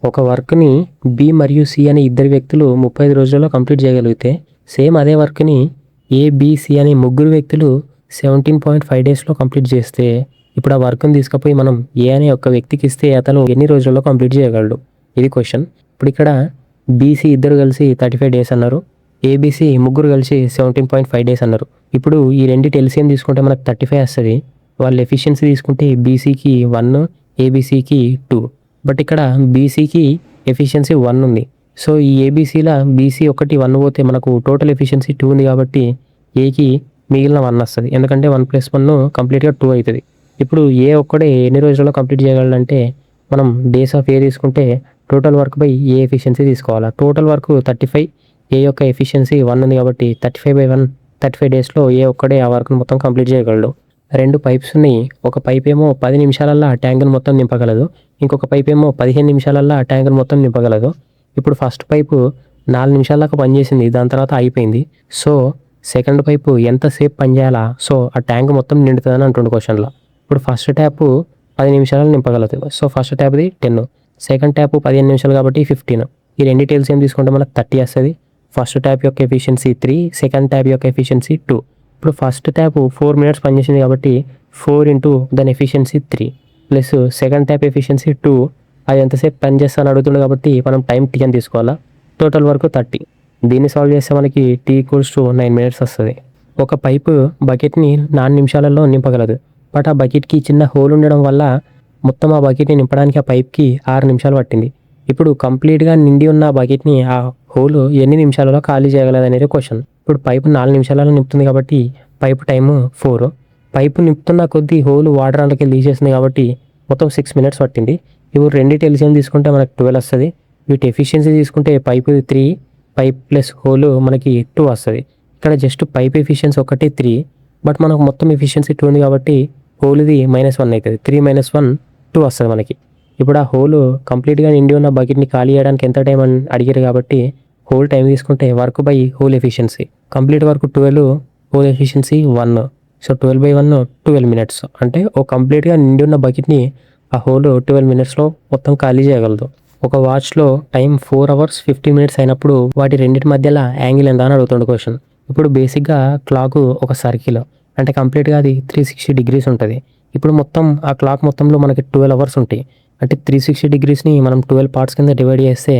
ఒక వర్క్‌ని బి మరియు సి అనే ఇద్దరు వ్యక్తులు 35 రోజులలో కంప్లీట్ చేయగలిగితే, సేమ్ అదే వర్క్‌ని ఏ, బి, సి అనే ముగ్గురు వ్యక్తులు 17.5 డేస్‌లో కంప్లీట్ చేస్తే, ఇప్పుడు ఆ వర్క్‌ని తీసుకుపోయి మనం ఏ అనే ఒక వ్యక్తికి ఇస్తే అతను ఎన్ని రోజుల్లో కంప్లీట్ చేయగలడు? ఇది క్వెషన్. ఇప్పుడు ఇక్కడ బీసీ ఇద్దరు కలిసి 35 డేస్ అన్నారు. ఏబీసీ ముగ్గురు కలిసి 17.5 డేస్ అన్నారు. ఇప్పుడు ఈ రెండిటి ఎల్‌సీఎం తీసుకుంటే మనకు 35 వస్తది. వాళ్ళ ఎఫిషియన్సీ తీసుకుంటే బీసీకి 1, ఏబీసీకి 2. బట్ ఇక్కడ బీసీకి ఎఫిషియన్సీ 1 ఉంది. సో ఈ ఏబీసీల బీసీ ఒకటి 1 పోతే మనకు టోటల్ ఎఫిషియన్సీ 2 ఉంది కాబట్టి ఏకి మిగిలిన 1 వస్తది. ఎందుకంటే 1 + 1 కంప్లీట్‌గా 2 అవుతది. ఇప్పుడు ఏ ఒక్కడే ఎన్ని రోజుల్లో కంప్లీట్ చేయగలడంటే మనం డేస్ ఆఫ్ ఏ తీసుకుంటే total work by A efficiency తీసుకోవాలా. టోటల్ వర్క్ 35, ఏ యొక్క ఎఫిషియన్సీ 1 ఉంది కాబట్టి 35/1 35 డేస్‌లో ఏ ఒక్కడే ఆ వర్క్‌ని మొత్తం కంప్లీట్ చేయగలడు. 2 పైప్స్ ఉన్నాయి. ఒక పైప్ ఏమో 10 నిమిషాలల్లో ఆ ట్యాంక్‌ని మొత్తం నింపగలదు. ఇంకొక పైప్ ఏమో 15 నిమిషాలల్లో ఆ ట్యాంక్‌ని మొత్తం నింపగలదు. ఇప్పుడు ఫస్ట్ పైపు 4 నిమిషాల దాకా పనిచేసింది. దాని తర్వాత ఆగిపోయింది. సో సెకండ్ పైపు ఎంతసేపు పనిచేయాలా? సో ఆ ట్యాంక్ మొత్తం నిండుతుందని అంటుండు క్వశ్చన్‌లో. ఇప్పుడు ఫస్ట్ ట్యాపు 10 నిమిషాలలో నింపగలదు. సో ఫస్ట్ ట్యాప్‌ది 10. సెకండ్ ట్యాపు 15 నిమిషాలు కాబట్టి 15. ఈ రెండిటి ఎల్‌సీఎం తీసుకుంటే మనకు 30 వస్తది. ఫస్ట్ ట్యాప్ యొక్క ఎఫిషియన్సీ 3, సెకండ్ ట్యాప్ యొక్క ఎఫిషియన్సీ 2. ఇప్పుడు ఫస్ట్ ట్యాప్ 4 మినిట్స్ పనిచేసింది కాబట్టి 4 ఇంటూ దాని efficiency 3 plus second tap efficiency 2, అది ఎంతసేపు పనిచేస్తా అడుగుతుంది కాబట్టి మనం టైం టీ అని తీసుకోవాలా. టోటల్ వరకు 30. దీన్ని సాల్వ్ చేస్తే మనకి టీ = 9 మినిట్స్ వస్తుంది. ఒక పైపు బకెట్ని 4 నిమిషాలలో నింపగలదు. బట్ ఆ బకెట్కి చిన్న హోల్ ఉండడం వల్ల మొత్తం ఆ బకెట్ని నింపడానికి ఆ పైప్కి 6 నిమిషాలు పట్టింది. ఇప్పుడు కంప్లీట్గా నిండి ఉన్న బకెట్ని ఆ హోల్ ఎన్ని నిమిషాలలో ఖాళీ చేయగలదు అనేది క్వశ్చన్. ఇప్పుడు పైపు 4 నిమిషాలలో నింపుతుంది కాబట్టి పైపు టైము 4. పైపు నింపుతున్న కొద్దీ హోల్ వాటర్ అందులోకి తీసేసింది కాబట్టి మొత్తం 6 మినిట్స్ పట్టింది. ఇప్పుడు రెండిటి ఎల్‌సీఎం తీసుకుంటే మనకు 12 వస్తుంది. వీటి ఎఫిషియన్సీ తీసుకుంటే పైపు 3, పైప్ ప్లస్ హోల్ మనకి 2 వస్తుంది. ఇక్కడ జస్ట్ పైప్ ఎఫిషియన్సీ ఒకటి 3, బట్ మనకు మొత్తం ఎఫిషియన్సీ 2 ఉంది కాబట్టి హోల్ది -1 అవుతుంది. 3 - 1 2 వస్తుంది మనకి. ఇప్పుడు ఆ హోల్ కంప్లీట్గా నిండి ఉన్న బకెట్ని ఖాళీ చేయడానికి ఎంత టైం అని అడిగారు కాబట్టి హోల్ టైం తీసుకుంటే work by whole efficiency. Complete work 12, whole efficiency 1. So 12/1 12 minutes. అంటే ఓ కంప్లీట్గా నిండి ఉన్న బకెట్ని ఆ హోల్ 12 మినిట్స్లో మొత్తం ఖాళీ చేయగలదు. ఒక వాచ్లో టైం 4 hours 50 minutes అయినప్పుడు వాటి రెండింటి మధ్యలో యాంగిల్ ఎంత అని అడుగుతుండే క్వశ్చన్. ఇప్పుడు బేసిక్గా క్లాక్ ఒక సర్కిల్ అంటే కంప్లీట్గా అది 360 degrees ఉంటుంది. ఇప్పుడు మొత్తం ఆ క్లాక్ మొత్తంలో మనకి 12 hours ఉంటాయి. అంటే 360 degreesని మనం 12 parts కింద డివైడ్ చేస్తే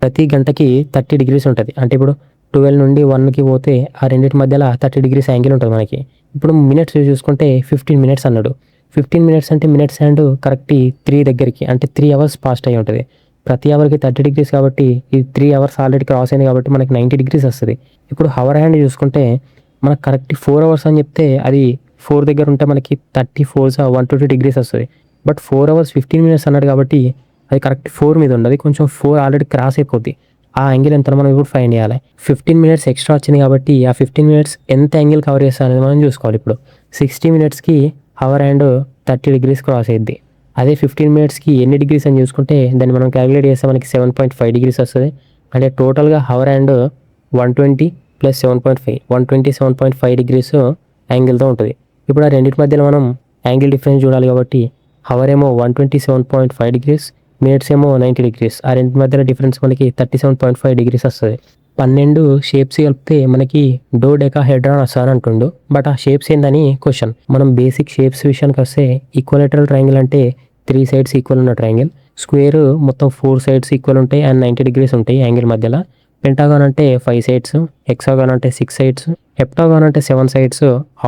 ప్రతి గంటకి 30 degrees ఉంటుంది. అంటే ఇప్పుడు 12 నుండి 1కి పోతే ఆ రెండింటి మధ్యలో 30 degrees యాంగిల్ ఉంటుంది మనకి. ఇప్పుడు మినిట్స్ చూసుకుంటే 15 minutes అన్నాడు. 15 minutes అంటే మినిట్స్ హ్యాండ్ కరెక్ట్ 3 దగ్గరికి అంటే 3 hours పాస్ట్ అయి ఉంటుంది. ప్రతి అవర్కి 30 degrees కాబట్టి ఈ 3 hours ఆల్రెడీ క్రాస్ అయింది కాబట్టి మనకి 90 degrees వస్తుంది. ఇప్పుడు హవర్ హ్యాండ్ చూసుకుంటే మనకు కరెక్ట్ 4 hours అని చెప్తే అది 4 దగ్గర ఉంటే మనకి 34 120 degrees వస్తుంది. బట్ 4 hours 15 minutes అన్నాడు కాబట్టి అది కరెక్ట్ 4 మీద ఉండదు. కొంచెం 4 ఆల్రెడీ క్రాస్ అయిపోద్ది. ఆ యాంగిల్ ఎంత మనం ఇప్పుడు ఫైండ్ చేయాలి. 15 minutes ఎక్స్ట్రా వచ్చింది కాబట్టి ఆ 15 minutes ఎంత యాంగిల్ కవర్ చేస్తా అనేది మనం చూసుకోవాలి. ఇప్పుడు 60 minutesకి హవర్ హ్యాండ్ 30 degrees క్రాస్ అయ్యిద్ది. అదే 15 minutesకి ఎన్ని డిగ్రీస్ అని చూసుకుంటే దాన్ని మనం క్యాలిక్యులేట్ చేస్తే మనకి 7.5 degrees వస్తుంది. అంటే టోటల్గా హవర్ హ్యాండ్ 120 + 7.5 127.5 degrees యాంగిల్తో ఉంటుంది. ఇప్పుడు ఆ రెండింటి మధ్యలో మనం యాంగిల్ డిఫరెన్స్ చూడాలి కాబట్టి హవర్ ఏమో 127.5 degrees, మినిట్స్ ఏమో 90 degrees. ఆ రెండింటి మధ్యలో డిఫరెన్స్ మనకి 37.5 degrees వస్తుంది. 12 షేప్స్ కలిపితే మనకి డోడెకాహెడ్రాన్ వస్తుందని అంటుండు. బట్ ఆ షేప్స్ ఏందని క్వశ్చన్. మనం బేసిక్ షేప్స్ విషయానికి వస్తే ఈక్వలేటరల్ ట్రయాంగిల్ అంటే 3 sides ఈక్వల్ ఉన్న ట్రయాంగిల్. స్క్వేర్ మొత్తం 4 sides ఈక్వల్ ఉంటాయి అండ్ 90 degrees ఉంటాయి యాంగిల్ మధ్యలో. పెంటాగాన్ అంటే 5 sides, హెక్సాగాన్ అంటే 6 sides, హెప్టాగాన్ అంటే 7 sides,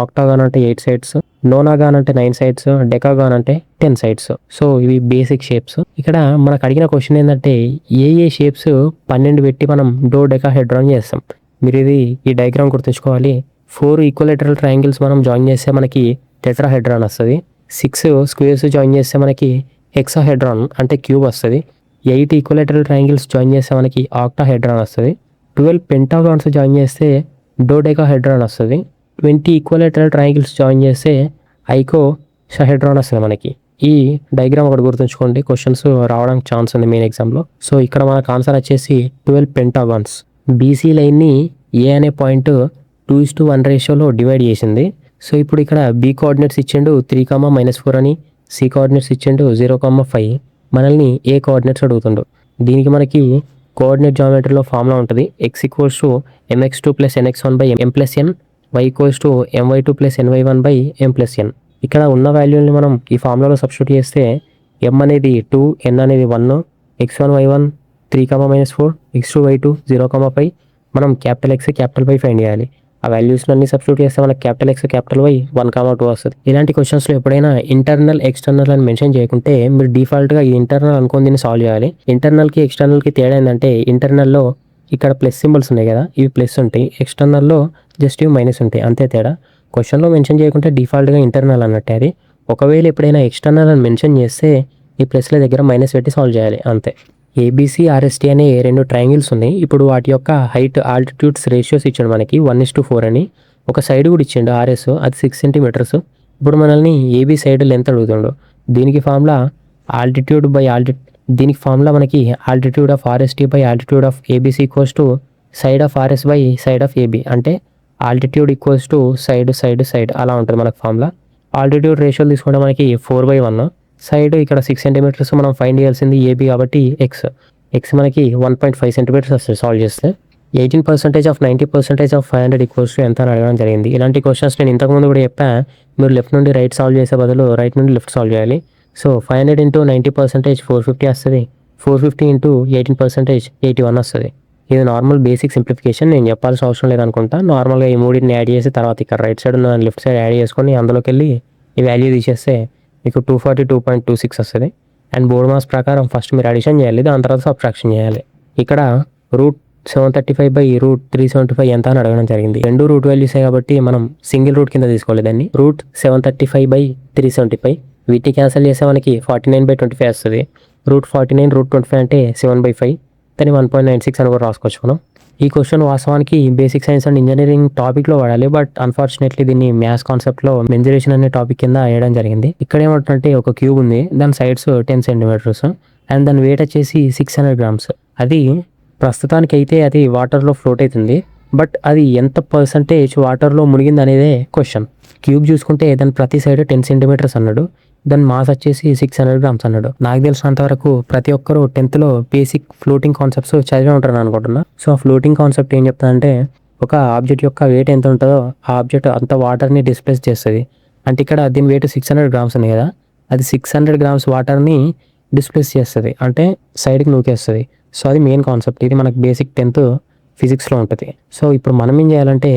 ఆక్టాగాన్ అంటే 8 sides, నోనాగాన్ అంటే 9 sides, డెకాగాన్ అంటే 10 sides. సో ఇవి బేసిక్ షేప్స్. ఇక్కడ మనకు అడిగిన క్వశ్చన్ ఏంటంటే ఏ షేప్స్ 12 పెట్టి మనం డోడెకాహెడ్రాన్ చేస్తాం. మీరు ఈ డయాగ్రామ్ గుర్తుంచుకోవాలి. 4 ఈక్వలేటరల్ ట్రయాంగిల్స్ మనం జాయిన్ చేస్తే మనకి టెట్రాహెడ్రాన్ వస్తుంది. 6 స్క్వేర్స్ జాయిన్ చేస్తే మనకి హెక్సాహెడ్రాన్ అంటే క్యూబ్ వస్తుంది. 8 ఈక్వలేటరల్ ట్రయాంగిల్స్ జాయిన్ చేస్తే మనకి ఆక్టాహెడ్రాన్ వస్తుంది. 12 పెంటాగాన్స్ జాయిన్ చేస్తే డోడెకాహెడ్రాన్ వస్తుంది. 20 ఈక్వలేటరల్ ట్రయాంగిల్స్ జాయిన్ చేస్తే ఐకోసాహెడ్రాన్ వస్తుంది మనకి. ఈ డయాగ్రామ్ ఒకటి గుర్తుంచుకోండి, క్వశ్చన్స్ రావడానికి ఛాన్స్ ఉంది మెయిన్ ఎగ్జామ్లో. సో ఇక్కడ మనకు ఆన్సర్ వచ్చేసి 12 పెంటాగాన్స్. బీసీ లైన్ని ఏ అనే పాయింట్ 2:1 రేషియోలో డివైడ్ చేసింది. సో ఇప్పుడు ఇక్కడ బి కోఆర్డినేట్స్ ఇచ్చిండు 3, -4 అని, సి కోఆర్డినేట్స్ ఇచ్చిండు 0, 5. మనల్ని ఏ కోఆర్డినేట్స్ అడుగుతుండు. దీనికి మనకి కోఆర్డినేట్ జామెట్రీలో ఫార్ములా ఉంటుంది. x equals to mx2 plus nx1 by m plus n, y equals to my2 plus ny1 by m plus n. ఇక్కడ ఉన్న వాల్యూని మనం ఈ ఫార్ములాలో సబ్స్టిట్యూట్ చేస్తే m అనేది 2, n అనేది 1, x1 y1 3, -4, x2 y2 0, 5 మనం capital X capital Y find చేయాలి. ఆ వాల్యూస్ అన్ని సబ్స్టిట్యూట్ చేస్తే మనకి క్యాపిటల్ X క్యాపిటల్ Y 1, 2 వస్తుంది. ఇలాంటి క్వశ్చన్స్లో ఎప్పుడైనా ఇంటర్నల్ ఎక్స్టర్నల్ అని మెన్షన్ చేయకుంటే మీరు డిఫాల్ట్గా ఈ ఇంటర్నల్ అనుకుని దీన్ని సాల్వ్ చేయాలి. ఇంటర్నల్కి ఎక్స్టర్నల్కి తేడా ఏంటంటే ఇంటర్నల్లో ఇక్కడ ప్లస్ సింబల్స్ ఉన్నాయి కదా, ఇవి ప్లస్ ఉంటాయి. ఎక్స్టర్నల్లో జస్ట్ ఇవి మైనస్ ఉంటాయి, అంతే తేడా. క్వశ్చన్లో మెన్షన్ చేయకుంటే డిఫాల్ట్గా ఇంటర్నల్ అన్నట్టే అది. ఒకవేళ ఎప్పుడైనా ఎక్స్టర్నల్ అని మెన్షన్ చేస్తే ఈ ప్లస్ల దగ్గర మైనస్ పెట్టి సాల్వ్ చేయాలి అంతే. ఏబీసీ ఆర్ఎస్టీ అనే 2 ట్రయాంగిల్స్ ఉన్నాయి. ఇప్పుడు వాటి యొక్క హైట్ ఆల్టిట్యూడ్స్ రేషియోస్ ఇచ్చాడు మనకి 1:4 అని. ఒక సైడ్ కూడా ఇచ్చిండు ఆర్ఎస్, అది 6 సెంటీమీటర్స్. ఇప్పుడు మనల్ని ఏబీ సైడ్ లెంత్ అడుగుతుండు. దీనికి ఫార్ములా దీనికి ఫార్ములా మనకి altitude of ఆర్ఎస్టీ by altitude of ABC equals to side of RS by side of AB. అంటే ఆల్టిట్యూడ్ ఈక్వల్స్ టు సైడ్ అలా ఉంటుంది మనకు ఫార్ములా. ఆల్టిట్యూడ్ రేషియోలు తీసుకుంటే మనకి 4/1. సైడ్ ఇక్కడ 6 సెంటీమీటర్స్ మనం ఫైండ్ చేయాల్సింది ఏబీ కాబట్టి ఎక్స్ మనకి 1.5 సెంటీమీటర్స్ వస్తుంది సాల్వ్ చేస్తే. 18% ఆఫ్ 90% ఆఫ్ 500 ఈక్వల్స్ టు ఎంత అని అడగడం జరిగింది. ఇలాంటి క్వశ్చన్స్ నేను ఇంతకుముందు కూడా చెప్పా, మీరు లెఫ్ట్ నుండి రైట్ సాల్వ్ చేసే బదులు రైట్ నుండి లెఫ్ట్ సాల్వ్ చేయాలి. సో 500 ఇంటూ 90% 450 వస్తుంది. 450 ఇంటూ 18% 81 వస్తుంది. ఇది నార్మల్ బేసిక్ సింప్లిఫికేషన్, నేను చెప్పాల్సిన అవసరం లేదనుకుంటా. నార్మల్గా ఈ మూడింటిని యాడ్ చేసి తర్వాత ఇక్కడ రైట్ సైడ్ ఉన్న లెఫ్ట్ సైడ్ యాడ్ చేసుకొని అందులోకి వెళ్ళి ఈ వాల్యూ తీసేస్తే మీకు 242.26 వస్తుంది. అండ్ బోర్డ్ మాస్ ప్రకారం ఫస్ట్ మీరు అడిషన్ చేయాలి, దాని తర్వాత సబ్ట్రాక్షన్ చేయాలి. ఇక్కడ √735/√375 ఎంత అని అడగడం జరిగింది. 2 రూట్ వాల్యూసే కాబట్టి మనం సింగిల్ రూట్ కింద తీసుకోవాలి దాన్ని. √735/375 వీటిని క్యాన్సిల్ చేస్తే మనకి 49/25 వస్తుంది. √49 √25 అంటే 7/5, దాన్ని 1.96 అని కూడా రాసుకోవచ్చు మనం. ఈ క్వశ్చన్ వాస్తవానికి బేసిక్ సైన్స్ అండ్ ఇంజనీరింగ్ టాపిక్లో వాడాలి, బట్ అన్ఫార్చునేట్లీ దీన్ని మ్యాథ్స్ కాన్సెప్ట్లో మెన్జరేషన్ అనే టాపిక్ కింద వేయడం జరిగింది. ఇక్కడ ఏమంటుంటే ఒక క్యూబ్ ఉంది, దాని సైడ్స్ 10 సెంటీమీటర్స్ అండ్ దాని వెయిట్ వచ్చేసి 600 గ్రామ్స్. అది ప్రస్తుతానికి అయితే అది వాటర్లో ఫ్లోట్ అవుతుంది, బట్ అది ఎంత పర్సంటేజ్ వాటర్లో మునిగింది అనేదే క్వశ్చన్. క్యూబ్ చూసుకుంటే దాని ప్రతి సైడ్ 10 సెంటీమీటర్స్ అన్నాడు, దాని మాస్ వచ్చేసి 600 గ్రామ్స్ అన్నాడు. నాకు తెలిసినంత వరకు ప్రతి ఒక్కరు 10th బేసిక్ ఫ్లోటింగ్ కాన్సెప్ట్స్ చదివే ఉంటారు అనుకుంటున్నా. సో ఆ ఫ్లోటింగ్ కాన్సెప్ట్ ఏం చెప్తానంటే ఒక ఆబ్జెక్ట్ యొక్క వెయిట్ ఎంత ఉంటుందో ఆ ఆబ్జెక్ట్ అంత వాటర్ని డిస్ప్లేస్ చేస్తుంది. అంటే ఇక్కడ దీని వెయిట్ 600 గ్రామ్స్ ఉంది కదా, అది 600 గ్రామ్స్ వాటర్ని డిస్ప్లేస్ చేస్తుంది, అంటే సైడ్కి నూకేస్తుంది. సో అది మెయిన్ కాన్సెప్ట్, ఇది మనకు బేసిక్ 10th ఫిజిక్స్లో ఉంటుంది. సో ఇప్పుడు మనం ఏం చేయాలంటే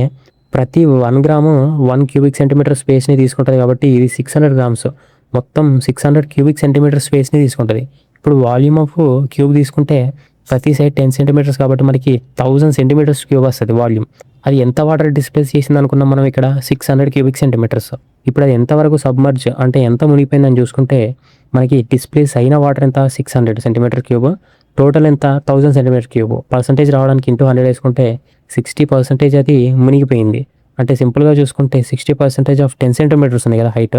ప్రతి 1 గ్రాము 1 క్యూబిక్ సెంటీమీటర్ స్పేస్ని తీసుకుంటుంది కాబట్టి ఇది 600 గ్రామ్స్ మొత్తం 600 క్యూబిక్ సెంటీమీటర్ స్పేస్ని తీసుకుంటుంది. ఇప్పుడు వాల్యూమ్ ఆఫ్ క్యూబ్ తీసుకుంటే ప్రతి సైడ్ 10 సెంటీమీటర్స్ కాబట్టి మనకి 1000 సెంటీమీటర్స్ క్యూబ్ వస్తుంది వాల్యూమ్. అది ఎంత వాటర్ డిస్ప్లేస్ చేసింది అనుకున్నాం మనం ఇక్కడ 600 క్యూబిక్ సెంటీమీటర్స్. ఇప్పుడు అది ఎంతవరకు సబ్మర్జ్ అంటే ఎంత మునిగిపోయిందని చూసుకుంటే మనకి డిస్ప్లేస్ అయిన వాటర్ ఎంత 600 సెంటీమీటర్ క్యూబ్, టోటల్ ఎంత 1000 సెంటీమీటర్ క్యూబ్. పర్సంటేజ్ రావడానికి ఇంటూ 100 వేసుకుంటే 60% అది మునిగిపోయింది. అంటే సింపుల్గా చూసుకుంటే 60% ఆఫ్ 10 సెంటీమీటర్స్ ఉంది కదా హైట్,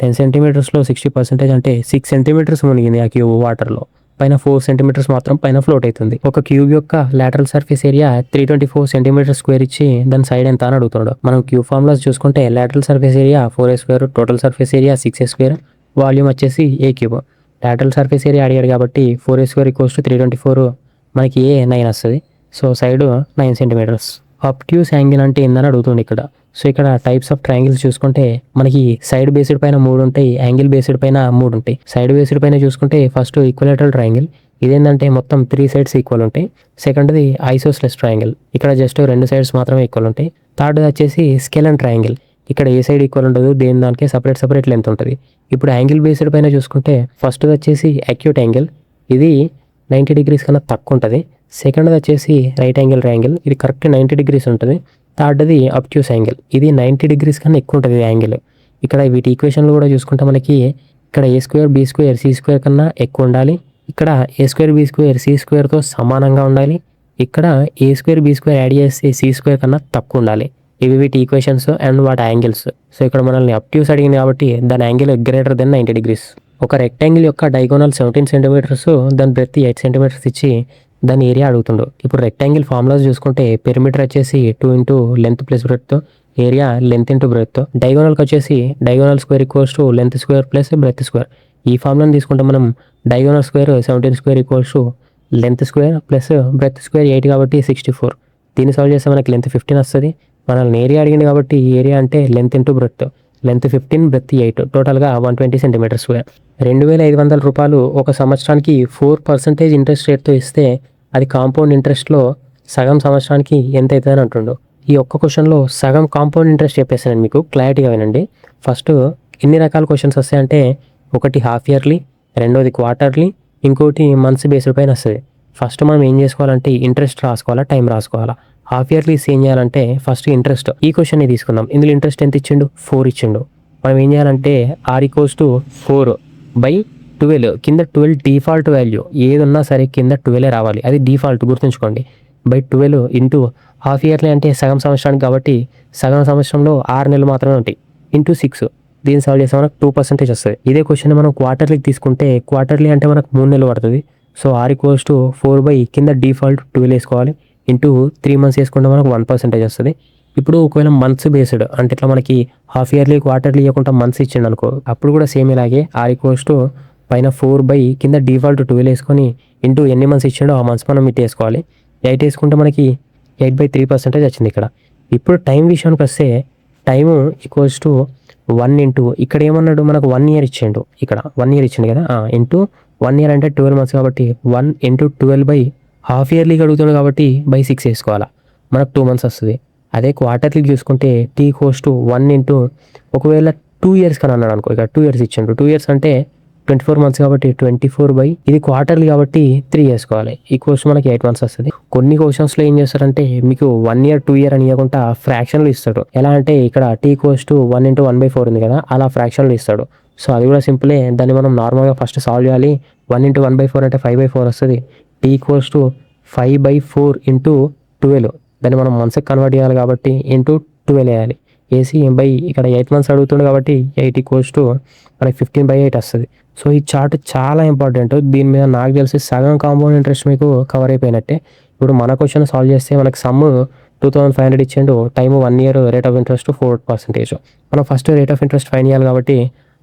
10 సెంటీమీటర్స్లో 60% అంటే 6 సెంటీమీటర్స్ మునిగింది ఆ క్యూబ్ వాటర్లో. పైన 4 సెంటీమీటర్స్ మాత్రం పైన ఫ్లోట్ అవుతుంది. ఒక క్యూబ్ యొక్క lateral surface area 324 centimetre square ఇచ్చి దాని సైడ్ ఎంత అని అడుగుతున్నాడు. మనం క్యూబ్ ఫార్ములాస్ చూసుకుంటే lateral surface area 4a², total surface area 6a², volume వచ్చేసి a cube. Lateral surface area అడిగాడు కాబట్టి 4a² = 324, మనకి a 9 వస్తుంది. So side 9 centimetres. Obtuse angle అంటే ఏందని అడుగుతుంది ఇక్కడ. సో ఇక్కడ టైప్స్ ఆఫ్ ట్రయాంగిల్స్ చూసుకుంటే మనకి సైడ్ బేస్డ్ పైన 3 ఉంటాయి, యాంగిల్ బేస్డ్ పైన 3 ఉంటాయి. సైడ్ బేస్డ్ పైన చూసుకుంటే ఫస్ట్ ఈక్వలేటరల్ ట్రయాంగిల్, ఇదేంటంటే మొత్తం 3 సైడ్స్ ఈక్వల్ ఉంటాయి. సెకండ్ది ఐసోస్లెస్ ట్రయాంగిల్, ఇక్కడ జస్ట్ 2 సైడ్స్ మాత్రమే ఈక్వల్ ఉంటాయి. థర్డ్ వచ్చేసి స్కెలన్ ట్రయాంగిల్, ఇక్కడ ఏ సైడ్ ఈక్వల్ ఉండదు, దేని దానికి సపరేట్ లెంత్ ఉంటుంది. ఇప్పుడు యాంగిల్ బేస్డ్ పైన చూసుకుంటే ఫస్ట్ వచ్చేసి అక్యూట్ యాంగిల్, ఇది 90 degrees కన్నా తక్కువ ఉంటుంది. సెకండ్ది వచ్చేసి రైట్ యాంగిల్ ట్రయాంగిల్, ఇది కరెక్ట్ 90 degrees ఉంటుంది. థర్డ్ది అబ్ట్యూస్ యాంగిల్, ఇది 90 degrees కన్నా ఎక్కువ ఉంటుంది యాంగిల్. ఇక్కడ వీటి ఈక్వేషన్లు కూడా చూసుకుంటే మనకి ఇక్కడ a² b² c² కన్నా ఎక్కువ ఉండాలి, ఇక్కడ a² b² c²తో సమానంగా ఉండాలి, ఇక్కడ a² b² యాడ్ చేస్తే c² కన్నా తక్కువ ఉండాలి. ఇవి వీటి ఈక్వేషన్స్ అండ్ వాటి యాంగిల్స్. సో ఇక్కడ మనల్ని అబ్ట్యూస్ అడిగింది కాబట్టి దాని యాంగిల్ గ్రేటర్ దెన్ 90 degrees. ఒక రెక్టాంగిల్ యొక్క డైగోనల్ 17 సెంటీమీటర్స్, దాని బ్రెడ్త్ 8 సెంటీమీటర్స్ ఇచ్చి దాని ఏరియా అడుగుతుండు. ఇప్పుడు రెక్టాంగిల్ ఫార్ములాస్ చూసుకుంటే పెరిమీటర్ వచ్చేసి 2 into length plus breadth, area length into breadth. డైగోనల్కి వచ్చేసి diagonal square equals to length square plus breadth square. ఈ ఫార్ములాని తీసుకుంటే మనం diagonal square 17² equals to length square plus breadth square 8 కాబట్టి 64. దీన్ని సాల్వ్ చేస్తే మనకి లెంత్ 15 వస్తుంది. మనల్ని ఏరియా అడిగింది కాబట్టి ఏరియా అంటే length into breadth. Length 15, breadth 8, టోటల్గా 120 సెంటీమీటర్ స్క్వేర్. 2500 రూపాయలు ఒక సంవత్సరానికి 4% ఇంట్రెస్ట్ రేట్తో ఇస్తే అది కాంపౌండ్ ఇంట్రెస్ట్లో సగం సంవత్సరానికి ఎంత అవుతుందని అంటుండు. ఈ ఒక్క క్వశ్చన్లో సగం కాంపౌండ్ ఇంట్రెస్ట్ చెప్పేసాను మీకు, క్లారిటీగా వినండి. ఫస్ట్ ఎన్ని రకాల క్వశ్చన్స్ వస్తాయంటే, ఒకటి హాఫ్ ఇయర్లీ, రెండోది క్వార్టర్లీ, ఇంకోటి మంత్స్ బేస్డ్ పైన వస్తుంది. ఫస్ట్ మనం ఏం చేసుకోవాలంటే ఇంట్రెస్ట్ రాసుకోవాలా, టైం రాసుకోవాలా. హాఫ్ ఇయర్లీస్ ఏం చేయాలంటే ఫస్ట్ ఇంట్రెస్ట్, ఈ క్వశ్చన్ని తీసుకుందాం. ఇందులో ఇంట్రెస్ట్ ఎంత ఇచ్చిండు, 4 ఇచ్చిండు. మనం ఏం చేయాలంటే R=4/12, కింద 12 డిఫాల్ట్ వాల్యూ, ఏది ఉన్నా సరే కింద 12 రావాలి, అది డిఫాల్ట్ గుర్తుంచుకోండి. 12 ఇంటూ హాఫ్ ఇయర్లీ అంటే సగం సంవత్సరానికి కాబట్టి సగం సంవత్సరంలో 6 నెలలు మాత్రమే ఉంటాయి, ఇంటూ 6. దీన్ని సాల్వ్ చేస్తే మనకు 2% వస్తుంది. ఇదే క్వశ్చన్ మనం క్వార్టర్లీకి తీసుకుంటే క్వార్టర్లీ అంటే మనకు 3 నెలలు పడుతుంది. సో R=4 కింద డిఫాల్ట్ 12 వేసుకోవాలి, ఇంటూ 3 మంత్స్ వేసుకుంటే మనకు 1% వస్తుంది. ఇప్పుడు ఒకవేళ మంత్స్ బేస్డ్ అంటే ఇట్లా మనకి హాఫ్ ఇయర్లీ క్వార్టర్లీ ఇవ్వకుండా మంత్స్ ఇచ్చిండు అనుకో, అప్పుడు కూడా సేమ్ ఇలాగే R=పైన 4 కింద డిఫాల్ట్ 12 వేసుకొని ఇంటూ ఎన్ని మంత్స్ ఇచ్చిండో ఆ మంత్స్ మనం ఇటు వేసుకోవాలి. 8 వేసుకుంటే మనకి 8/3% వచ్చింది ఇక్కడ. ఇప్పుడు టైం విషయానికి వస్తే టైము =1 ఇంటూ ఇక్కడ ఏమన్నాడు మనకు 1 ఇయర్ ఇచ్చిండు, ఇక్కడ 1 ఇయర్ ఇచ్చిండు కదా, ఇంటూ 1 ఇయర్ అంటే 12 మంత్స్ కాబట్టి 1 ఇంటూ 12 హాఫ్ ఇయర్లీకి అడుగుతాడు కాబట్టి 6 వేసుకోవాలా, మనకు 2 మంత్స్ వస్తుంది. అదే క్వార్టర్లీకి చూసుకుంటే T=1 ఇంటూ ఒకవేళ 2 ఇయర్స్ కానీ అన్నాడు అనుకో, ఇక్కడ 2 ఇయర్స్ ఇచ్చిండు. 2 ఇయర్స్ అంటే 24 మంత్స్ కాబట్టి 24 ఇది క్వార్టర్లీ కాబట్టి 3 వేసుకోవాలి, మనకి 8 మంత్స్ వస్తుంది. కొన్ని క్వశ్చన్స్లో ఏం చేస్తారంటే మీకు 1 ఇయర్ 2 ఇయర్ అని ఇవ్వకుండా ఫ్రాక్షన్లు ఇస్తాడు. ఎలా అంటే ఇక్కడ T=1 ఇంటూ 1/4 ఉంది కదా, అలా ఫ్రాక్షన్లు ఇస్తాడు. సో అది కూడా సింపులే, దాన్ని మనం నార్మల్గా ఫస్ట్ సాల్వ్ చేయాలి. 1 ఇంటూ 1/4 అంటే 5/4 వస్తుంది. T=5/4 ఇంటూ 12, దాన్ని మనం మంత్స్కి కన్వర్ట్ చేయాలి కాబట్టి ఇంటూ 12 వేయాలి. ఏసీ ఇక్కడ 8 మంత్స్ అడుగుతుంది కాబట్టి 8 మనకి 15/8 వస్తుంది. సో ఈ చార్ట్ చాలా ఇంపార్టెంట్. దీని మీద నాకు తెలిసి సగం కాంపౌండ్ ఇంట్రెస్ట్ మీకు కవర్ అయిపోయినట్టే. ఇప్పుడు మన క్వశ్చన్ సాల్వ్ చేస్తే మనకి సమ్ 2500 ఇచ్చిండు, time 1 year, rate of interest 4%. మనం first rate of interest find చేయాలి కాబట్టి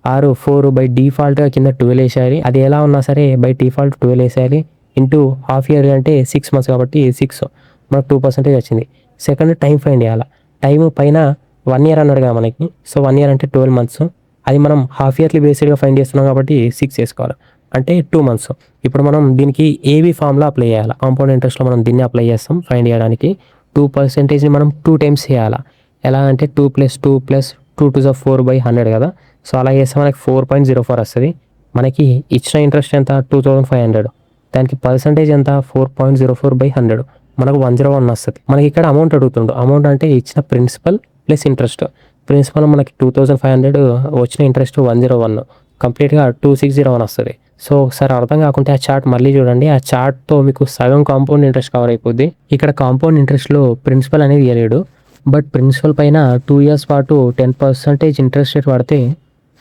R4 డిఫాల్ట్గా కింద 12 వేసేయాలి. అది ఎలా ఉన్నా సరే బై డిఫాల్ట్ 12 వేసేయాలి, ఇంటూ హాఫ్ ఇయర్ అంటే 6 మంత్స్ కాబట్టి 6, మనకు 2% వచ్చింది. సెకండ్ టైం ఫైండ్ చేయాలి. టైము పైన 1 ఇయర్ అన్నాడు కదా మనకి, సో 1 ఇయర్ అంటే 12 మంత్స్. అది మనం హాఫ్ ఇయర్లీ బేస్డ్గా ఫైండ్ చేస్తున్నాం కాబట్టి 6 వేసుకోవాలి, అంటే 2 మంత్స్. ఇప్పుడు మనం దీనికి ఏబీ ఫార్ములా అప్లై చేయాలి. కాంపౌండ్ ఇంట్రెస్ట్లో మనం దీన్ని అప్లై చేస్తాం ఫైండ్ చేయడానికి. 2%ని మనం 2 టైమ్స్ చేయాలి. ఎలా అంటే 2 + 2 + 2 = 4/100 కదా, సో అలా చేస్తే మనకి 4.04 వస్తుంది. మనకి ఇచ్చిన ఇంట్రెస్ట్ ఎంత, 2500, దానికి పర్సంటేజ్ ఎంత, 4.04/100, మనకు 101 వస్తుంది. మనకి ఇక్కడ అమౌంట్ అడుగుతుండు. అమౌంట్ అంటే ఇచ్చిన ప్రిన్సిపల్ ప్లస్ ఇంట్రెస్ట్. ప్రిన్సిపల్ మనకి 2500, వచ్చిన ఇంట్రెస్ట్ 101, కంప్లీట్గా 2601 వస్తుంది. సో ఒకసారి అర్థం కాకుంటే ఆ చార్ట్ మళ్ళీ చూడండి. ఆ చార్ట్తో మీకు సగం కాంపౌండ్ ఇంట్రెస్ట్ కవర్ అయిపోద్ది. ఇక్కడ కాంపౌండ్ ఇంట్రెస్ట్లో ప్రిన్సిపల్ అనేది ఇవ్వలేడు, బట్ ప్రిన్సిపల్ పైన 2 ఇయర్స్ పాటు 10% ఇంట్రెస్ట్ రేట్ పడితే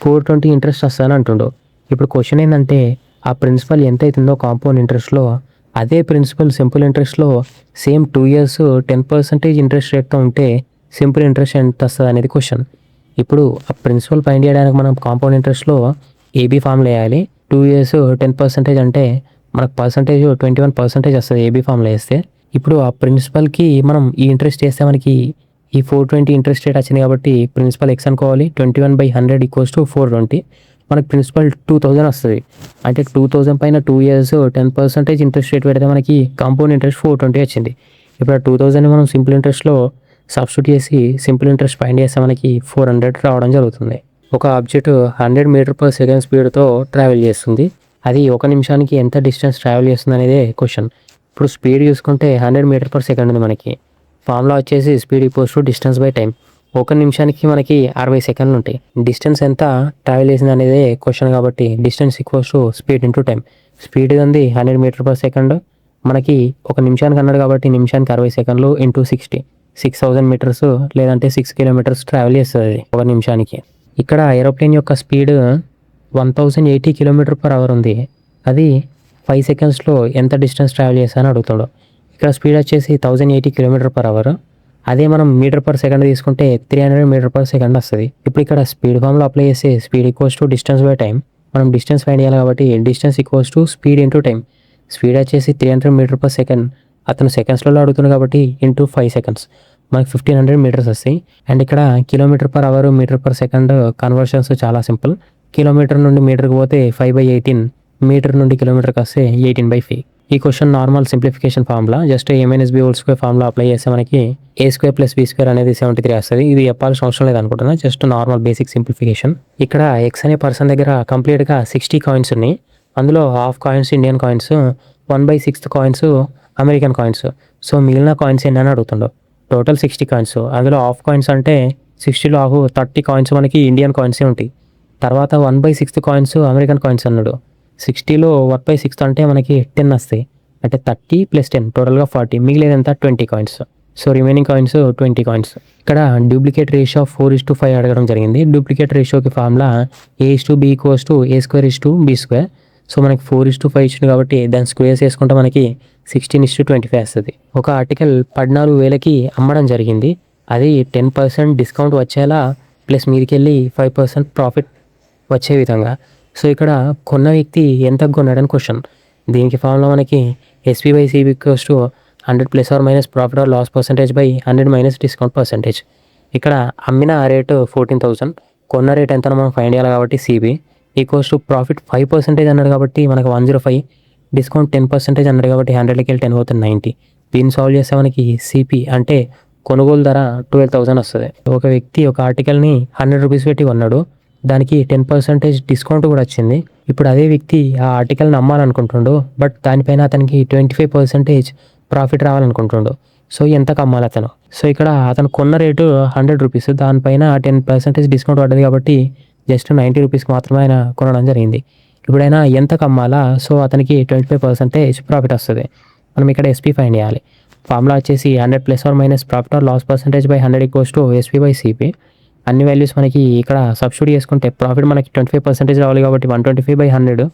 420 ఇంట్రెస్ట్ వస్తుందని అంటుండు. ఇప్పుడు క్వశ్చన్ ఏంటంటే ఆ ప్రిన్సిపల్ ఎంత అవుతుందో కాంపౌండ్ ఇంట్రెస్ట్లో, అదే ప్రిన్సిపల్ సింపుల్ ఇంట్రెస్ట్లో సేమ్ 2 ఇయర్స్ 10% ఇంట్రెస్ట్ రేట్తో ఉంటే సింపుల్ ఇంట్రెస్ట్ ఎంత వస్తుంది అనేది క్వశ్చన్. ఇప్పుడు ఆ ప్రిన్సిపల్ ఫైండ్ చేయడానికి మనం కాంపౌండ్ ఇంట్రెస్ట్లో ఏబీ ఫార్ములా వేయాలి. 2 ఇయర్స్ 10% అంటే మనకు పర్సంటేజ్ 21% వస్తుంది ఏబీ ఫార్ములా వేస్తే. ఇప్పుడు ఆ ప్రిన్సిపల్కి మనం ఈ ఇంట్రెస్ట్ వేస్తే మనకి ఈ 420 ఇంట్రెస్ట్ రేట్ వచ్చింది కాబట్టి ప్రిన్సిపల్ ఎక్స్ అనుకోవాలి. 21/100 = 420. మనకి ప్రిన్సిపల్ 2000 వస్తుంది. అంటే 2000 పైన 2 ఇయర్స్ 10% ఇంట్రెస్ట్ రేట్ పెడితే మనకి కాంపౌండ్ ఇంట్రెస్ట్ 420 వచ్చింది. ఇప్పుడు ఆ 2000ని మనం సింపుల్ ఇంట్రెస్ట్లో సబ్స్టిట్యూట్ చేసి సింపుల్ ఇంట్రెస్ట్ ఫైండ్ చేస్తే మనకి 400 రావడం జరుగుతుంది. ఒక ఆబ్జెక్ట్ 100 m/s స్పీడ్తో ట్రావెల్ చేస్తుంది. అది ఒక నిమిషానికి ఎంత డిస్టెన్స్ ట్రావెల్ చేస్తుంది అనేదే క్వశ్చన్. ఇప్పుడు స్పీడ్ చూసుకుంటే 100 m/s ఉంది. మనకి ఫార్ములా వచ్చేసి స్పీడ్ = డిస్టెన్స్ బై టైం. ఒక నిమిషానికి మనకి 60 సెకండ్లు ఉంటాయి. డిస్టెన్స్ ఎంత ట్రావెల్ చేసింది అనేదే క్వశ్చన్ కాబట్టి distance = speed into time. Speed ఉంది 100 m/s, మనకి ఒక నిమిషానికి అన్నాడు కాబట్టి నిమిషానికి 60 సెకండ్లు ఇంటూ 6000 మీటర్స్ లేదంటే 6 కిలోమీటర్స్ ట్రావెల్ చేస్తుంది ఒక నిమిషానికి. ఇక్కడ ఏరోప్లేన్ యొక్క స్పీడ్ 1080 km/h ఉంది. అది 5 సెకండ్స్లో ఎంత డిస్టెన్స్ ట్రావెల్ చేస్తానని అడుగుతాడు. ఇక్కడ స్పీడ్ వచ్చేసి 1080 km/h. అదే మనం m/s తీసుకుంటే 300 m/s వస్తుంది. ఇప్పుడు ఇక్కడ స్పీడ్ ఫార్ములా అప్లై చేస్తే స్పీడ్ = డిస్టెన్స్ బై టైం. మనం డిస్టెన్స్ ఫైండ్ చేయాలి కాబట్టి distance = speed into time. Speed వచ్చేసి 300 మీటర్ పర్ సెకండ్. అతను సెకండ్స్లలో అడుగుతున్నాడు కాబట్టి ఇంటూ 5 సెకండ్స్ మనకి 1500 మీటర్స్ వస్తాయి. అండ్ ఇక్కడ kilometre per hour metre per second conversions చాలా సింపుల్. కిలోమీటర్ నుండి మీటర్కి పోతే 5/18, మీటర్ నుండి కిలోమీటర్కి వస్తే 18/5. ఈ question normal simplification formula. Just A-B² formula apply చేస్తే మనకి A² + B² అనేది 73 వస్తుంది. ఇది చెప్పాల్సిన అవసరం లేదు అనుకుంటున్నా, జస్ట్ నార్మల్ బేసిక్ సింప్లిఫికేషన్. ఇక్కడ ఎక్స్ అనే పర్సన్ దగ్గర కంప్లీట్గా 60 కాయిన్స్ ఉన్నాయి. అందులో half coins Indian coins, 1/6 coins American coins. So మిగిలిన కాయిన్స్ ఏంటని అడుగుతుండో. టోటల్ 60 కాయిన్స్, అందులో హాఫ్ కాయిన్స్ అంటే 60లో హాఫ్ 30 కాయిన్స్ మనకి ఇండియన్ కాయిన్సే ఉంటాయి. తర్వాత 1/6 కాయిన్స్ అమెరికన్ కాయిన్స్ అన్నాడు. 60లో 1/6 అంటే మనకి 10 వస్తాయి, అంటే 30 + 10 టోటల్గా 40. మిగిలేదంతా 20 coins. So remaining coins 20 coins. ఇక్కడ డూప్లికేట్ రేషియో 4:5 అడగడం జరిగింది. Duplicate రేషియోకి formula A/B = A²/B². So మనకి 4:5 ఇచ్చింది కాబట్టి దాని స్క్వేర్స్ వేసుకుంటే మనకి 16:25 వస్తుంది. ఒక ఆర్టికల్ 14,000కి అమ్మడం జరిగింది. అది 10% డిస్కౌంట్ వచ్చేలా ప్లస్ మీదికెళ్ళి 5% ప్రాఫిట్ వచ్చే విధంగా. సో ఇక్కడ కొన్న వ్యక్తి ఎంత కొన్నాడని క్వశ్చన్. దీనికి ఫార్ములా మనకి SP/CB = 100 ± profit or loss %/100 - discount %. ఇక్కడ అమ్మిన రేటు 14,000, కొన్న రేట్ ఎంత మనం ఫైండ్ చేయాలి కాబట్టి CB = ప్రాఫిట్ 5% అన్నాడు కాబట్టి మనకు 105, డిస్కౌంట్ 10% అన్నాడు కాబట్టి 100కి వెళ్ళి 10 పోతే 90. దీన్ని సాల్వ్ చేస్తే మనకి CP అంటే కొనుగోలు ధర 12,000 వస్తుంది. ఒక వ్యక్తి ఒక ఆర్టికల్ని 100 రూపీస్ పెట్టి కొన్నాడు, దానికి 10% డిస్కౌంట్ కూడా వచ్చింది. ఇప్పుడు అదే వ్యక్తి ఆ ఆర్టికల్ని అమ్మాలనుకుంటుండు, బట్ దానిపైన అతనికి 25% ప్రాఫిట్ రావాలనుకుంటుండు. సో ఎంతకు అమ్మాలి అతను? సో ఇక్కడ అతను కొన్న రేటు 100 రూపీస్, దానిపైన 10% డిస్కౌంట్ పడ్డది కాబట్టి జస్ట్ 90 రూపీస్కి మాత్రమే ఆయన కొనడం జరిగింది. ఇప్పుడైనా ఎంతకు అమ్మాలా? సో అతనికి 25% ప్రాఫిట్ వస్తుంది. మనం ఇక్కడ SP ఫైండ్ చేయాలి. ఫార్ములా వచ్చేసి 100 ± ప్రాఫిట్ ఆర్ లాస్ %/100 = SP/CP. అన్ని వాల్యూస్ మనకి ఇక్కడ సబ్స్టిట్యూట్ చేసుకుంటే ప్రాఫిట్ మనకి 25% రావాలి కాబట్టి 125/100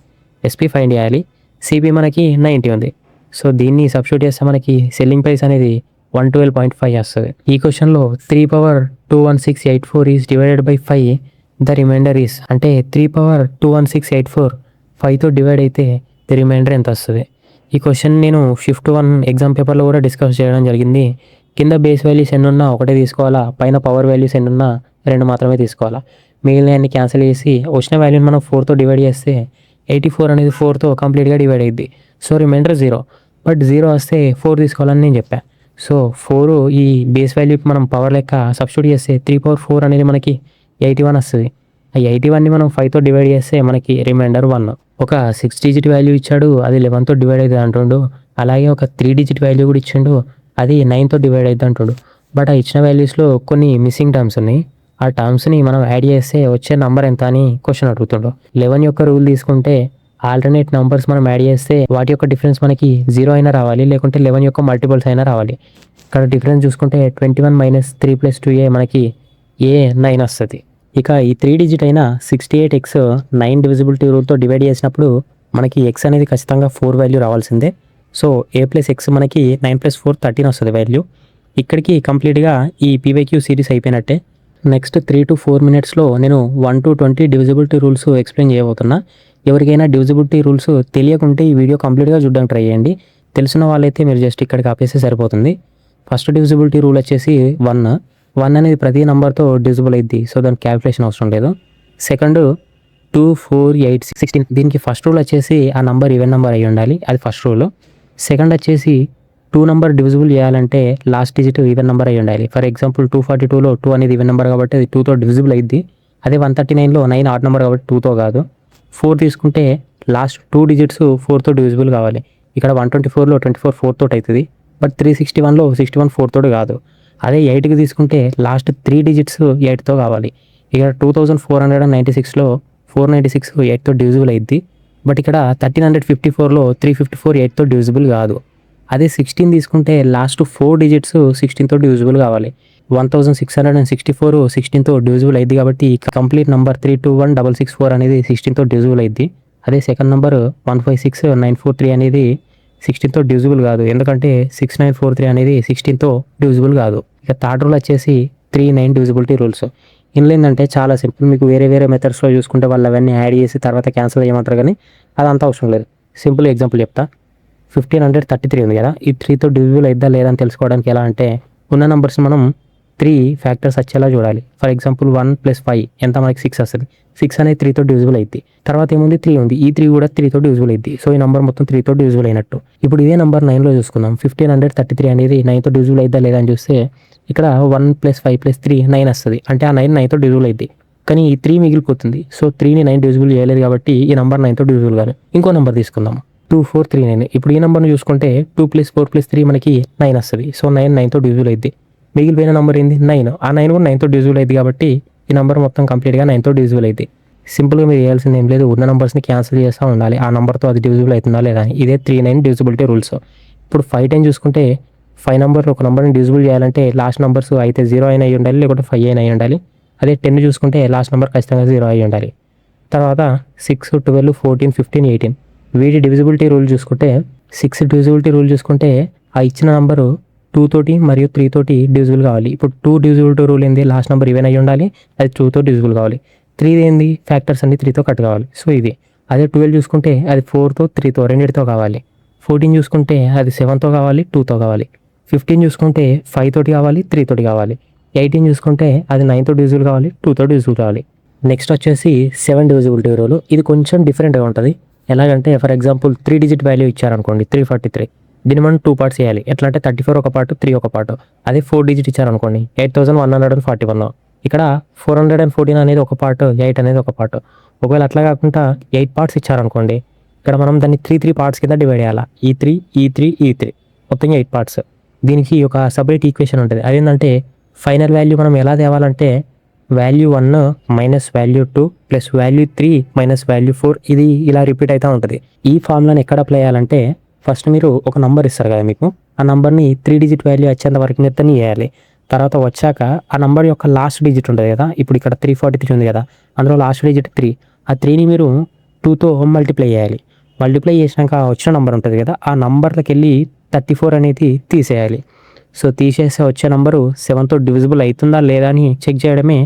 SP ఫైండ్ చేయాలి. CP మనకి 90 ఉంది. సో దీన్ని సబ్స్టిట్యూట్ చేస్తే మనకి సెల్లింగ్ ప్రైస్ అనేది 112.5 వస్తుంది. ఈ క్వశ్చన్లో 3/21684 is divided by 5, the remainder is, అంటే 3/21684 5తో డివైడ్ అయితే ది రిమైండర్ ఎంత వస్తుంది? ఈ క్వశ్చన్ నేను షిఫ్ట్ 1 ఎగ్జామ్ పేపర్లో కూడా డిస్కస్ చేయడం జరిగింది. కింద బేస్ వాల్యూస్ ఎన్ని ఉన్నా ఒకటే తీసుకోవాలా, పైన పవర్ వాల్యూస్ ఎన్ని ఉన్నా 2 మాత్రమే తీసుకోవాలా. మిగిలిన అన్ని క్యాన్సిల్ చేసి వచ్చిన వాల్యూని మనం 4తో డివైడ్ చేస్తే 84 అనేది 4తో కంప్లీట్గా డివైడ్ అయ్యింది. సో రిమైండర్ 0, బట్ 0 వస్తే 4 తీసుకోవాలని నేను చెప్పాను. సో 4 ఈ బేస్ వాల్యూకి మనం పవర్ లెక్క సబ్స్టిట్యూట్ చేస్తే 3/4 అనేది మనకి 81 వస్తుంది. ఆ 81ని మనం 5తో డివైడ్ చేస్తే మనకి రిమైండర్ 1. ఒక 6 డిజిట్ వాల్యూ ఇచ్చాడు, అది 11తో డివైడ్ అవుతుంది అంటుండు. అలాగే ఒక 3 డిజిట్ వాల్యూ కూడా ఇచ్చిండు, అది 9తో డివైడ్ అవుతుంది అంటుండు. బట్ ఆ ఇచ్చిన వాల్యూస్లో కొన్ని మిస్సింగ్ టర్మ్స్ ఉన్నాయి. ఆ టర్మ్స్ని మనం యాడ్ చేస్తే వచ్చే నెంబర్ ఎంత అని క్వశ్చన్ అడుగుతుండు. 11 యొక్క రూల్ తీసుకుంటే ఆల్టర్నేట్ నెంబర్స్ మనం యాడ్ చేస్తే వాటి యొక్క డిఫరెన్స్ మనకి 0 అయినా రావాలి, లేకుంటే 11 యొక్క మల్టిపుల్స్ అయినా రావాలి. ఇక్కడ డిఫరెన్స్ చూసుకుంటే 21 - 3 + 2a మనకి 9 వస్తుంది. ఇక ఈ 3 డిజిట్ అయిన 68x 9 డివిజిబిలిటీ రూల్తో డివైడ్ చేసినప్పుడు మనకి x అనేది ఖచ్చితంగా 4 వాల్యూ రావాల్సిందే. సో a + x మనకి 9 + 4 13 వస్తుంది వాల్యూ. ఇక్కడికి కంప్లీట్గా ఈ PYQ సిరీస్ అయిపోయినట్టే. నెక్స్ట్ 3 to 4 మినిట్స్లో నేను 1 to 20 డివిజిబిలిటీ రూల్స్ ఎక్స్ప్లెయిన్ చేయబోతున్నా. ఎవరికైనా డివిజిబిలిటీ రూల్స్ తెలియకుంటే ఈ వీడియో కంప్లీట్గా చూడడానికి ట్రై చేయండి. తెలిసిన వాళ్ళైతే మీరు జస్ట్ ఇక్కడికి ఆపేస్తే సరిపోతుంది. ఫస్ట్ డివిజిబిలిటీ రూల్ వచ్చేసి 1 అనేది ప్రతి నెంబర్తో డివిజిబుల్ అయింది, సో దానికి క్యాల్కులేషన్ అవసరం లేదు. సెకండ్ 2, 4, 8, 16, దీనికి ఫస్ట్ రూల్ వచ్చేసి ఆ నెంబర్ ఈవెన్ నెంబర్ అయి ఉండాలి, అది ఫస్ట్ రూల్. సెకండ్ వచ్చేసి 2 నెంబర్ డివిజిబుల్ చేయాలంటే లాస్ట్ డిజిట్ ఈవెన్ నెంబర్ అయి ఉండాలి. ఫర్ ఎగ్జాంపుల్ 242లో 2 అనేది ఈవెన్ నెంబర్ కాబట్టి అది 2తో డివిజిబుల్ అయింది. అదే 139లో 9 ఆడ్ నెంబర్ కాబట్టి 2తో కాదు. 4 తీసుకుంటే లాస్ట్ 2 డిజిట్స్ 4తో డివిజిబుల్ కావాలి. ఇక్కడ 124లో 24 4 తోటి అవుతుంది, బట్ 361లో 61 4 తోటి కాదు. అదే 8కి తీసుకుంటే లాస్ట్ 3 డిజిట్స్ 8తో కావాలి. ఇక్కడ 2496లో 496 8తో డివిజిబుల్ అయింది, బట్ ఇక్కడ 1354లో 354 8తో డివిజిబుల్ కాదు. అదే 16 తీసుకుంటే లాస్ట్ 4 డిజిట్స్ 16తో డివిజిబుల్ కావాలి. 1664 16తో డివిజిబుల్ అయింది కాబట్టి కంప్లీట్ నెంబర్ 321664 అనేది 16తో డివిజిబుల్ అయింది. అదే సెకండ్ నెంబర్ 156943 అనేది 16తో డివిజిబుల్ కాదు, ఎందుకంటే 6943 అనేది 16తో డివిజిబుల్ కాదు. ఇక థర్డ్ రూల్ వచ్చేసి 3/9 డివిజిబిలిటీ రూల్స్. ఇందులో ఏంటంటే చాలా సింపుల్, మీకు వేరే మెథడ్స్లో చూసుకుంటే వాళ్ళు అవన్నీ యాడ్ చేసి తర్వాత క్యాన్సిల్ చేయమంటారు, కానీ అదంతా అవసరం లేదు. సింపుల్ ఎగ్జాంపుల్ చెప్తా. 1533 ఉంది కదా, ఈ 3తో డివిజిబుల్ అయిద్దా లేదా అని తెలుసుకోవడానికి ఎలా అంటే ఉన్న నెంబర్స్ మనం 3 ఫ్యాక్టర్స్ వచ్చేలా చూడాలి. ఫర్ ఎగ్జాంపుల్ 1 + 5 ఎంత మనకి 6 వస్తుంది. 6 అనేది 3తో డివిజిబుల్ అయింది. తర్వాత ఏముంది 3 ఉంది, ఈ 3 కూడా 3తో డివిజిబుల్ అయింది. సో ఈ నెంబర్ మొత్తం 3తో డివిజిబుల్ అయినట్టు. ఇప్పుడు ఇదే నెంబర్ 9లో చూసుకుందాం. 1533 అనేది 9తో డివిజిబుల్ అయిద్దా లేదా అని చూస్తే ఇక్కడ 1 + 5 + 3 9 వస్తుంది. అంటే ఆ 9 9తో డివిజిబుల్ అయింది. కానీ ఈ 3 మిగిలిపోతుంది. సో 3ని 9 డివిజిబుల్ చేయలేదు కాబట్టి ఈ నెంబర్ 9తో డివిజిబుల్ కాదు. ఇంకో నెంబర్ తీసుకుందాం 2439. ఇప్పుడు ఈ నెంబర్ను చూసుకుంటే 2 + 4 + 3 మనకి 9 వస్తుంది. సో 9 9తో డివిజిబుల్ అయింది. మిగిలిపోయిన నెంబర్ ఏంది 9. ఆ 9 కూడా 9తో డివిజిబుల్ అయింది కాబట్టి ఈ నెంబర్ మొత్తం కంప్లీట్గా 9తో డివిజిబుల్ అయింది. సింపుల్గా మీరు చేయాల్సింది ఏం లేదు, ఉన్న నెంబర్స్ని క్యాన్సిల్ చేస్తూ ఉండాలి. ఆ నెంబర్తో అది డివిజిబుల్ అవుతుందా లేదా. ఇదే 3-9 డివిజిబిలిటీ రూల్స్. ఇప్పుడు 510 చూసుకుంటే 5 నెంబర్ ఒక నెంబర్ని డివిజిబుల్ చేయాలంటే లాస్ట్ నెంబర్స్ అయితే 0 అయినా అయి ఉండాలి, లేకపోతే 5 అయినా అయి ఉండాలి. అదే 10 చూసుకుంటే లాస్ట్ నెంబర్ ఖచ్చితంగా 0 అయి ఉండాలి. తర్వాత 6, 12, 14, 15, 18 వీటి డివిజిబిలిటీ రూల్ చూసుకుంటే 6 డివిజిబిలిటీ రూల్ చూసుకుంటే ఆ ఇచ్చిన నెంబరు 2 తోటి మరియు 3 తోటి డివిజిబుల్ కావాలి. ఇప్పుడు 2 డివిజిబిలిటీ రూల్ ఏంది, లాస్ట్ నెంబర్ ఈవెన్ అయి ఉండాలి, అది 2తో డివిజిబుల్ కావాలి. 3 ఏంది, ఫ్యాక్టర్స్ అన్ని 3తో కట్ కావాలి. సో ఇది. అదే 12 చూసుకుంటే అది 4తో 3తో రెండింటితో కావాలి. 14 చూసుకుంటే అది 7తో కావాలి, 2తో కావాలి. 15 చూసుకుంటే 5 తోటి కావాలి, 3 తోటి కావాలి. 18 చూసుకుంటే అది 9తో డివిజిబుల్ కావాలి, 2తో డివిజిబుల్ కావాలి. నెక్స్ట్ వచ్చేసి 7 డివిజిబిలిటీ రూల్. ఇది కొంచెం డిఫరెంట్గా ఉంటుంది. ఎలాగంటే ఫర్ ఎగ్జాంపుల్ 3 డిజిట్ వాల్యూ ఇచ్చారనుకోండి 343. దీన్ని మనం 2 పార్ట్స్ చేయాలి. ఎట్లా అంటే 34 ఒక పార్ట్, 3 ఒక పార్ట్. అదే 4 డిజిట్ ఇచ్చారనుకోండి 8141. ఇక్కడ 414 అనేది ఒక పార్ట్, 8 అనేది ఒక పార్ట్. ఒకవేళ అట్లా కాకుండా 8 పార్ట్స్ ఇచ్చారనుకోండి, ఇక్కడ మనం దాన్ని 3 పార్ట్స్ కింద డివైడ్ చేయాలి. ఈ 3 మొత్తం 8 పార్ట్స్. దీనికి ఒక సపరేట్ ఈక్వేషన్ ఉంటుంది. అదేంటంటే ఫైనల్ వాల్యూ మనం ఎలా తేవాలంటే value 1 minus value 2 plus value 3 minus value 4 ఇది ఇలా రిపీట్ అవుతూ ఉంటుంది. ఈ ఫార్ములాని ఎక్కడ అప్లై చేయాలంటే ఫస్ట్ మీరు ఒక నంబర్ ఇస్తారు కదా మీకు, ఆ నంబర్ని 3 డిజిట్ వాల్యూ వచ్చేంత వరకు నెత్తని చేయాలి. తర్వాత వచ్చాక ఆ నంబర్ యొక్క లాస్ట్ డిజిట్ ఉంటుంది కదా, ఇప్పుడు ఇక్కడ 343 ఉంది కదా, అందులో లాస్ట్ డిజిట్ 3. ఆ 3ని మీరు 2తో మల్టిప్లై చేయాలి. మల్టిప్లై చేసినాక వచ్చిన నెంబర్ ఉంటుంది కదా, ఆ నంబర్లోకి వెళ్ళి 34 అనేది తీసేయాలి. సో తీసేస్తే వచ్చే నెంబరు 7తో డివిజిబుల్ అవుతుందా లేదా అని చెక్ చేయడమే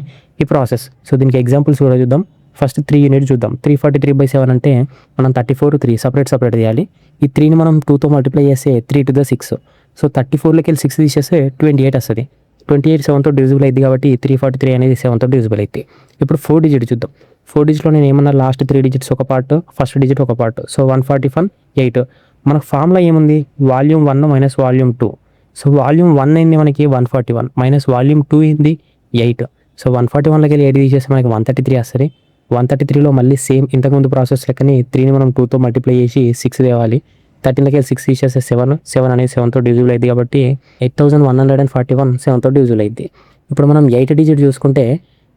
ఈ ప్రాసెస్. సో దీనికి ఎగ్జాంపుల్స్ కూడా చూద్దాం. ఫస్ట్ 3 యూనిట్ చూద్దాం. 343/7 అంటే మనం 34, 3 సపరేట్ చేయాలి. ఈ 3ని మనం 2తో మల్టిప్లై చేస్తే 3 to the 6. సో 34లోకి వెళ్ళి 6 తీసేస్తే 28 వస్తుంది. 28 7తో డివిజిబుల్ అయింది కాబట్టి 343 అనేది 7తో డివిజిబుల్ అవుతుంది. ఇప్పుడు 4 డిజిట్ చూద్దాం. 4 డిజిట్లో నేను ఏమన్నా లాస్ట్ 3 డిజిట్స్ ఒక పార్ట్, ఫస్ట్ డిజిట్ ఒక పార్ట్. సో 141, 8. మనకు ఫార్ములా ఏముంది, volume 1 minus volume 2. So volume 1 అయింది మనకి 141 మైనస్ వాల్యూమ్ 2 అయింది 8. సో 141లోకి వెళ్ళి 8 తీసేస్తే మనకి 133 వస్తుంది. 133లో మళ్ళీ సేమ్ ఇంతకుముందు ప్రాసెస్ లెక్కని 3ని మనం 2తో మల్టిప్లై చేసి 6 తేవాలి. 13లోకి వెళ్ళి 6 తీసేస్తే 7 అనేది 7తో డివిజిబుల్ అయింది కాబట్టి 8141 7తో డివిజిబుల్ అయింది. ఇప్పుడు మనం 8 డిజిట్ చూసుకుంటే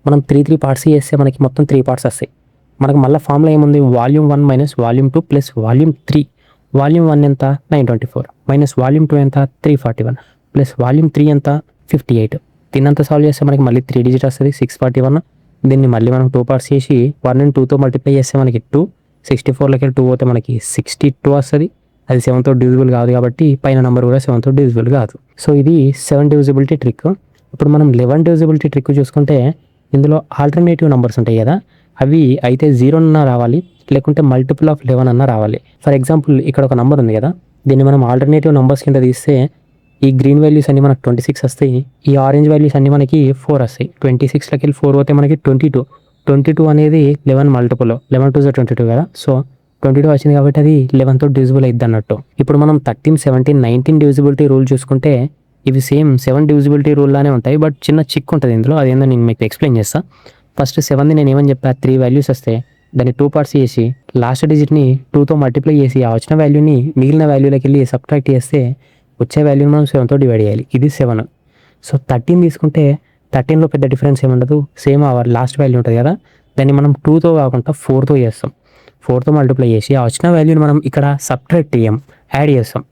మనం 3 పార్ట్స్ చేస్తే మనకి మొత్తం 3 పార్ట్స్ వస్తాయి. మనకు మళ్ళీ ఫార్ములా ఏముంది, volume 1 minus volume 2 plus volume 3. Volume 1 ఎంత 924 మైనస్ వాల్యూమ్ 2 ఎంత 341 ప్లస్ వాల్యూమ్ 3 ఎంత 58. దీన్నంతా సాల్వ్ చేస్తే మనకి మళ్ళీ 3 డిజిట్ వస్తుంది 641. దీన్ని మళ్ళీ మనం 2 పార్ట్స్ చేసి 1ని 2తో మల్టిప్లై చేస్తే మనకి 2. 64లోకి 2 పోతే మనకి 62 వస్తుంది. అది 7తో డివిజిబుల్ కాదు కాబట్టి పైన నెంబర్ కూడా 7తో డివిజిబుల్ కాదు. సో ఇది 7 డివిజిబిలిటీ ట్రిక్. ఇప్పుడు మనం 11 డివిజిబిలిటీ ట్రిక్ చూసుకుంటే ఇందులో ఆల్టర్నేటివ్ నెంబర్స్ ఉంటాయి కదా, అవి అయితే 0 అన్నా రావాలి, లేకుంటే మల్టిపుల్ ఆఫ్ 11 అన్నా రావాలి. ఫర్ ఎగ్జాంపుల్ ఇక్కడ ఒక నెంబర్ ఉంది కదా, దీన్ని మనం ఆల్టర్నేటివ్ నెంబర్స్ కింద తీస్తే ఈ గ్రీన్ వాల్యూస్ అన్ని మనకు 26 వస్తాయి, ఈ ఆరెంజ్ వాల్యూస్ అన్ని మనకి 4 వస్తాయి. 26లోకి వెళ్ళి 4 పోతే మనకి 22 అనేది 11 మల్టిపుల్, 11 2 22 కదా. సో 22 వచ్చింది కాబట్టి అది 11తో డివిజిబుల్ అయింది అన్నట్టు. ఇప్పుడు మనం 13, 17, 19 డివిజిబిలిటీ రూల్ చూసుకుంటే ఇవి సేమ్ 7 డివిజిబిలిటీ రూల్ లానే ఉంటాయి. బట్ చిన్న చిక్ ఉంటుంది ఇందులో, అదేందో నేను మీకు ఎక్స్ప్లెయిన్ చేస్తాను. ఫస్ట్ 7ని నేను ఏమని చెప్పా, 3 వాల్యూస్ వస్తే దాన్ని 2 పార్ట్స్ చేసి లాస్ట్ డిజిట్ని 2తో మల్టిప్లై చేసి ఆ వచ్చిన వాల్యూని మిగిలిన వాల్యూలోకి వెళ్ళి సబ్ట్రాక్ట్ చేస్తే వచ్చే వాల్యూని మనం 7తో డివైడ్ చేయాలి. ఇది 7. సో 13 తీసుకుంటే 13లో పెద్ద డిఫరెన్స్ ఏముండదు, సేమ్ అవర్ లాస్ట్ వాల్యూ ఉంటుంది కదా, దాన్ని మనం 2తో కాకుండా 4తో చేస్తాం. 4తో మల్టిప్లై చేసి ఆ వచ్చిన వాల్యూని మనం ఇక్కడ సబ్ట్రాక్ట్ చేయం, యాడ్ చేస్తాం.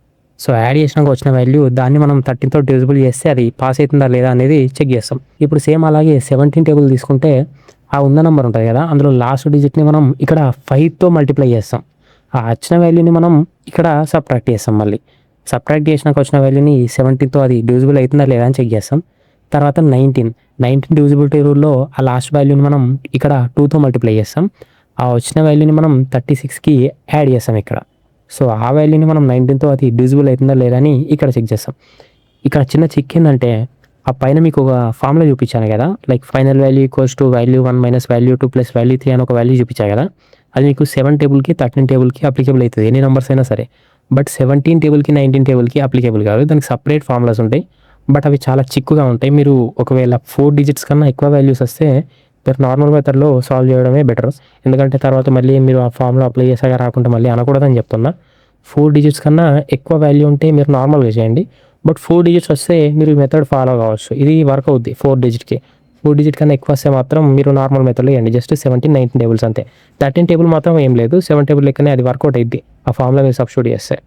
సో యాడ్ చేసినాక వచ్చిన వాల్యూ దాన్ని మనం 13తో డివిజిబుల్ చేస్తే అది పాస్ అవుతుందా లేదా అనేది చెక్ చేస్తాం. ఇప్పుడు సేమ్ అలాగే 17 టేబుల్ తీసుకుంటే ఆ ఉన్న నెంబర్ ఉంటుంది కదా, అందులో లాస్ట్ డిజిట్ని మనం ఇక్కడ 5తో మల్టిప్లై చేస్తాం. ఆ వచ్చిన వాల్యూని మనం ఇక్కడ సబ్ట్రాక్ట్ చేస్తాం. మళ్ళీ సబ్ట్రాక్ట్ చేసినాక వచ్చిన వాల్యూని 17తో అది డివిజిబుల్ అవుతుందా లేదా అని చెక్ చేస్తాం. తర్వాత 19 డివిజిబిలిటీ రూల్లో ఆ లాస్ట్ వాల్యూని మనం ఇక్కడ 2తో మల్టిప్లై చేస్తాం. ఆ వచ్చిన వాల్యూని మనం 36కి యాడ్ చేస్తాం ఇక్కడ. సో ఆ వాల్యూని మనం 19తో అది డివిజిబుల్ అవుతుందా లేదా అని ఇక్కడ చెక్ చేస్తాం. ఇక్కడ చిన్న చిక్ ఏంటంటే ఆ పైన మీకు ఒక ఫార్ములా చూపించాను కదా, like final value equals to value 1 minus value 2 plus value 3 అని ఒక వాల్యూ చూపించాను కదా, అది మీకు 7 టేబుల్కి 13 టేబుల్కి అప్లికేబుల్ అవుతుంది, ఎన్ని నెంబర్స్ అయినా సరే. బట్ 17 టేబుల్కి 19 టేబుల్కి అప్లికేబుల్ కాదు, దానికి సపరేట్ ఫార్ములాస్ ఉంటాయి. బట్ అవి చాలా చిక్కుగా ఉంటాయి. మీరు ఒకవేళ 4 డిజిట్స్ కన్నా ఎక్కువ వాల్యూస్ వస్తే మీరు నార్మల్ మెథడ్లో సాల్వ్ చేయడమే బెటర్. ఎందుకంటే తర్వాత మళ్ళీ మీరు ఆ ఫార్ములా అప్లై చేసాక రాకుండా మళ్ళీ అనకూడదని చెప్తున్నా. 4 డిజిట్స్ కన్నా ఎక్కువ వాల్యూ ఉంటే మీరు నార్మల్గా చేయండి. బట్ 4 డిజిట్స్ వస్తే మీరు ఈ మెథడ్ ఫాలో కావచ్చు, ఇది వర్క్ అవుద్ది 4 డిజిట్కి. 4 డిజిట్ కన్నా ఎక్కువ వస్తే మాత్రం మీరు నార్మల్ మెథడ్లో వేయండి, జస్ట్ 17, 19 టేబుల్స్ అంతే. 13 టేబుల్ మాత్రం ఏం లేదు, 7 టేబుల్ లెక్కనే అది వర్కౌట్ అయింది ఆ ఫార్ములా మీరు సబ్స్టిట్యూట్ చేస్తే.